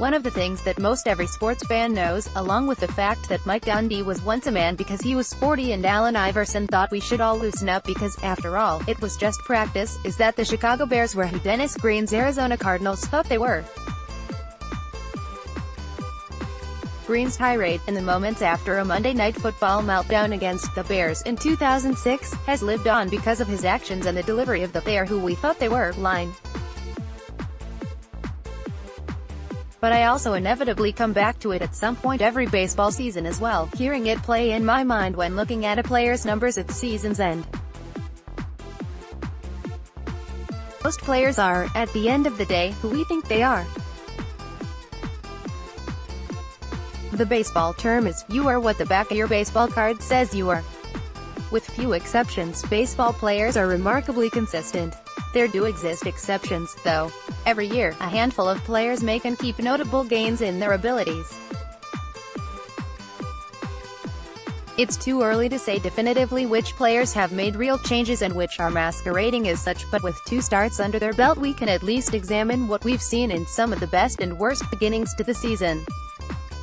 One of the things that most every sports fan knows, along with the fact that Mike Gundy was once a man because he was sporty and Allen Iverson thought we should all loosen up because, after all, it was just practice, is that the Chicago Bears were who Dennis Green's Arizona Cardinals thought they were. Green's tirade, in the moments after a Monday Night Football meltdown against the Bears in 2006, has lived on because of his actions and the delivery of the "they are who we thought they were" line. But I also inevitably come back to it at some point every baseball season as well, hearing it play in my mind when looking at a player's numbers at season's end. Most players are, at the end of the day, who we think they are. The baseball term is, you are what the back of your baseball card says you are. With few exceptions, baseball players are remarkably consistent. There do exist exceptions, though. Every year, a handful of players make and keep notable gains in their abilities. It's too early to say definitively which players have made real changes and which are masquerading as such, but with 2 starts under their belt we can at least examine what we've seen in some of the best and worst beginnings to the season.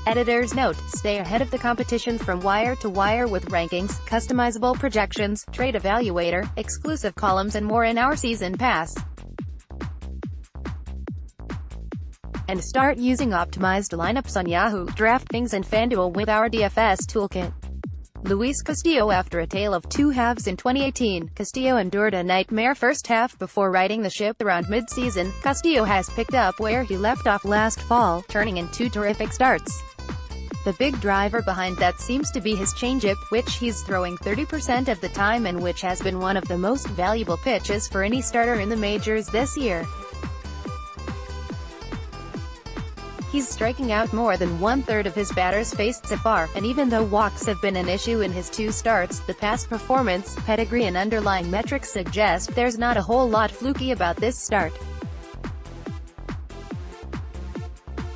Editor's note: stay ahead of the competition from wire to wire with rankings, customizable projections, trade evaluator, exclusive columns and more in our season pass. And start using optimized lineups on Yahoo, DraftKings and FanDuel with our DFS toolkit. Luis Castillo. After a tale of 2 halves in 2018, Castillo endured a nightmare first half before righting the ship around mid-season. Castillo has picked up where he left off last fall, turning in 2 terrific starts. The big driver behind that seems to be his changeup, which he's throwing 30% of the time and which has been one of the most valuable pitches for any starter in the majors this year. He's striking out more than 1/3 of his batters faced so far, and even though walks have been an issue in his 2 starts, the past performance, pedigree and underlying metrics suggest there's not a whole lot fluky about this start.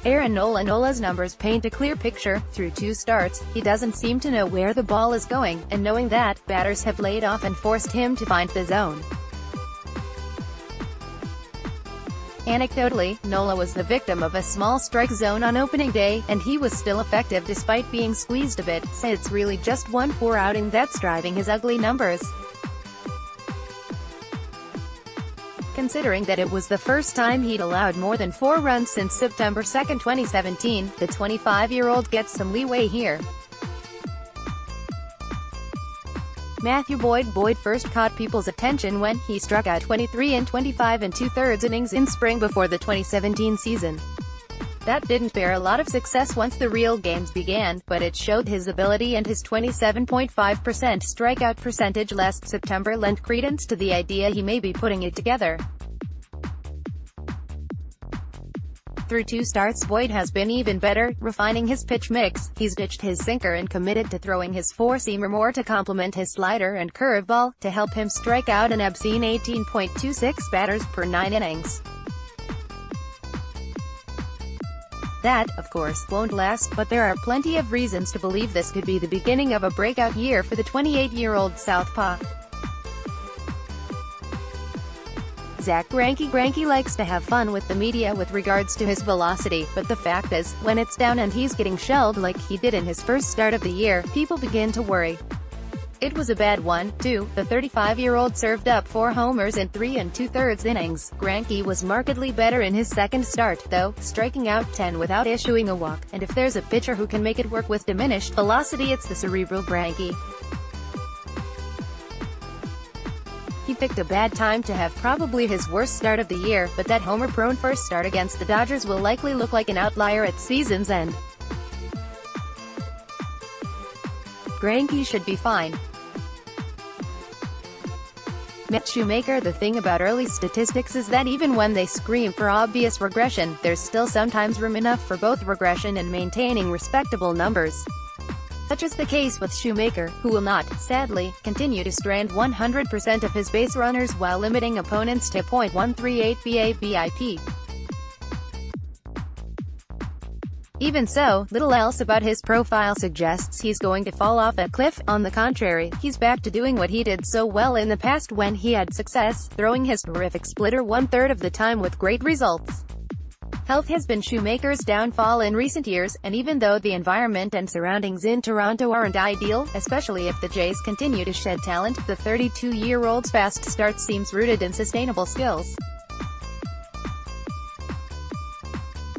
Aaron Nola's numbers paint a clear picture. Through 2 starts, he doesn't seem to know where the ball is going, and knowing that, batters have laid off and forced him to find the zone. Anecdotally, Nola was the victim of a small strike zone on opening day, and he was still effective despite being squeezed a bit, so it's really just one poor outing that's driving his ugly numbers. Considering that it was the first time he'd allowed more than 4 runs since September 2, 2017, the 25-year-old gets some leeway here. Matthew Boyd first caught people's attention when he struck out 23 in 25 2/3 innings in spring before the 2017 season. That didn't bear a lot of success once the real games began, but it showed his ability, and his 27.5% strikeout percentage last September lent credence to the idea he may be putting it together. Through 2 starts, Boyd has been even better, refining his pitch mix. He's ditched his sinker and committed to throwing his 4-seamer more to complement his slider and curveball, to help him strike out an obscene 18.26 batters per 9 innings. That, of course, won't last, but there are plenty of reasons to believe this could be the beginning of a breakout year for the 28-year-old southpaw. Zach Greinke likes to have fun with the media with regards to his velocity, but the fact is, when it's down and he's getting shelled like he did in his first start of the year, people begin to worry. It was a bad one, too. The 35-year-old served up 4 homers in 3 2/3 innings. Greinke was markedly better in his second start, though, striking out 10 without issuing a walk, and if there's a pitcher who can make it work with diminished velocity, it's the cerebral Greinke. He picked a bad time to have probably his worst start of the year, but that homer-prone first start against the Dodgers will likely look like an outlier at season's end. Greinke should be fine. Matt Shoemaker. The thing about early statistics is that even when they scream for obvious regression, there's still sometimes room enough for both regression and maintaining respectable numbers. Such is the case with Shoemaker, who will not, sadly, continue to strand 100% of his base runners while limiting opponents to .138 BABIP. Even so, little else about his profile suggests he's going to fall off a cliff. On the contrary, he's back to doing what he did so well in the past when he had success, throwing his terrific splitter 1/3 of the time with great results. Health has been Shoemaker's downfall in recent years, and even though the environment and surroundings in Toronto aren't ideal, especially if the Jays continue to shed talent, the 32-year-old's fast start seems rooted in sustainable skills.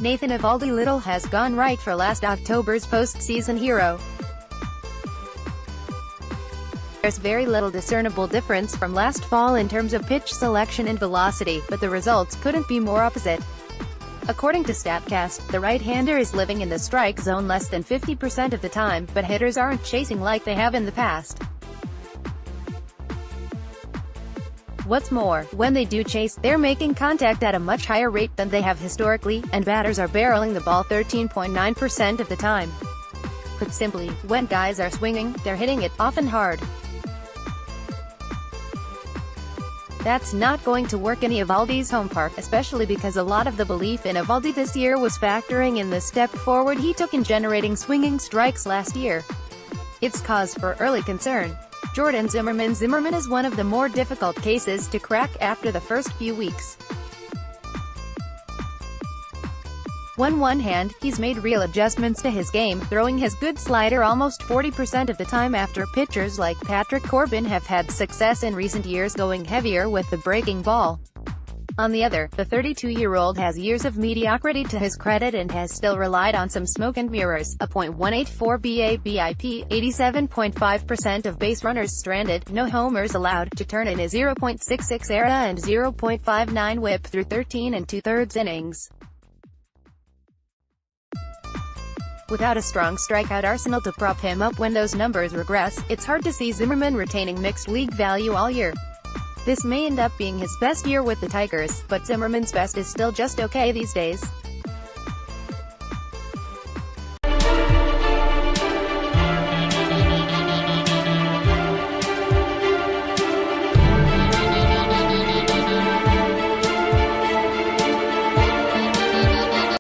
Nathan Eovaldi Little has gone right for last October's postseason hero. There's very little discernible difference from last fall in terms of pitch selection and velocity, but the results couldn't be more opposite. According to StatCast, the right-hander is living in the strike zone less than 50% of the time, but hitters aren't chasing like they have in the past. What's more, when they do chase, they're making contact at a much higher rate than they have historically, and batters are barreling the ball 13.9% of the time. Put simply, when guys are swinging, they're hitting it, often hard. That's not going to work in Eovaldi's home park, especially because a lot of the belief in Eovaldi this year was factoring in the step forward he took in generating swinging strikes last year. It's cause for early concern. Jordan Zimmermann is one of the more difficult cases to crack after the first few weeks. On one hand, he's made real adjustments to his game, throwing his good slider almost 40% of the time after pitchers like Patrick Corbin have had success in recent years going heavier with the breaking ball. On the other, the 32-year-old has years of mediocrity to his credit and has still relied on some smoke and mirrors, a .184 BABIP, 87.5% of base runners stranded, no homers allowed, to turn in a 0.66 ERA and 0.59 WHIP through 13 2/3 innings. Without a strong strikeout arsenal to prop him up when those numbers regress, it's hard to see Zimmermann retaining mixed league value all year. This may end up being his best year with the Tigers, but Zimmermann's best is still just okay these days.